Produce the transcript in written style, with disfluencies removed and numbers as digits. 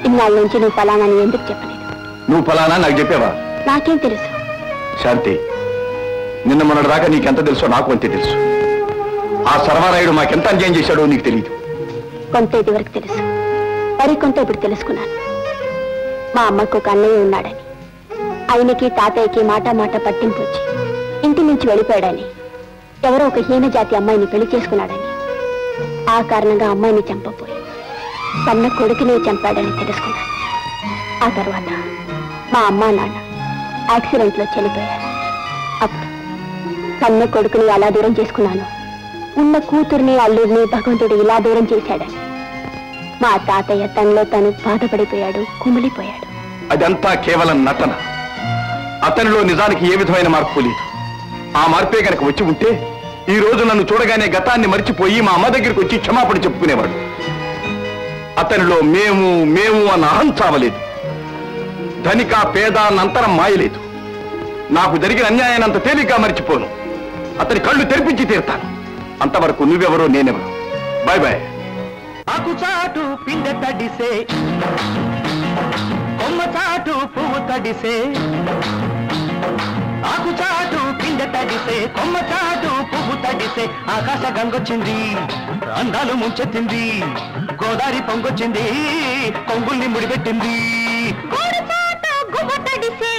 ఇన్నాళ్ళ నుంచి నువ్వు ఫలానాని ఎందుకు చెప్పలేదు? నువ్వు ఫలానా నాకు చెప్పావా? నాకేం తెలుసు శాంతి, నిన్న మొన్నటి దాకా నీకెంత తెలుసో నాకు అంతే తెలుసు. ఆ సర్వారాయుడు మాకెంత అన్యాయం చేశాడో నీకు తెలియదు. కొంత ఇది వరకు తెలుసు, మరి కొంత ఇప్పుడు తెలుసుకున్నాను. మా అమ్మకు ఒక అన్నయ్య ఉన్నాడని, ఆయనకి తాతయ్యకి మాట మాట పట్టింపు వచ్చి ఇంటి నుంచి వెళ్ళిపోయాడని, ఎవరో ఒక హీన జాతి అమ్మాయిని పెళ్లి చేసుకున్నాడని, ఆ కారణంగా అమ్మాయిని చంపపోయి తన కొడుకుని చంపాడని తెలుసుకున్నాను. ఆ తర్వాత మా అమ్మా నాన్న యాక్సిడెంట్లో చనిపోయారు. అప్పుడు తన కొడుకుని అలా దూరం చేసుకున్నాను, ఉన్న కూతుర్ని అల్లుడిని భగవంతుడు ఇలా దూరం చేశాడని మా తాతయ్య తనలో తను బాధపడిపోయాడు, కుమిలిపోయాడు. అదంతా కేవలం నటన. అతనిలో నిజానికి ఏ విధమైన మార్పు లేదు. ఆ మార్పే కనుక వచ్చి ఉంటే ఈ రోజు నన్ను చూడగానే గతాన్ని మర్చిపోయి మా అమ్మ దగ్గరికి వచ్చి క్షమాపణ చెప్పుకునేవాడు. అతనిలో మేము మేము అన్న అహం చావలేదు. ధనిక పేద అన్నంతరం మాయలేదు. నాకు జరిగిన అన్యాయాన్ని అంత తేలిగ్గా మర్చిపోను. అతని కళ్ళు తెరిపించి తీరుతాను. అంతవరకు నువ్వెవరో నేనెవరో. Bye bye. ఆకు చాటు పిండె తడిసే, కొమ్మ చాటు పువ్వు తడిసే. ఆకు చాటు పిండె తడిసే, కొమ్మ చాటు పువ్వు తడిసే. ఆకాశ గంగొచ్చింది, అందాలు ముంచెత్తింది. గోదావరి పొంగొచ్చింది, కొంగుల్ని ముడిపెట్టింది. గువ్వ తడిసే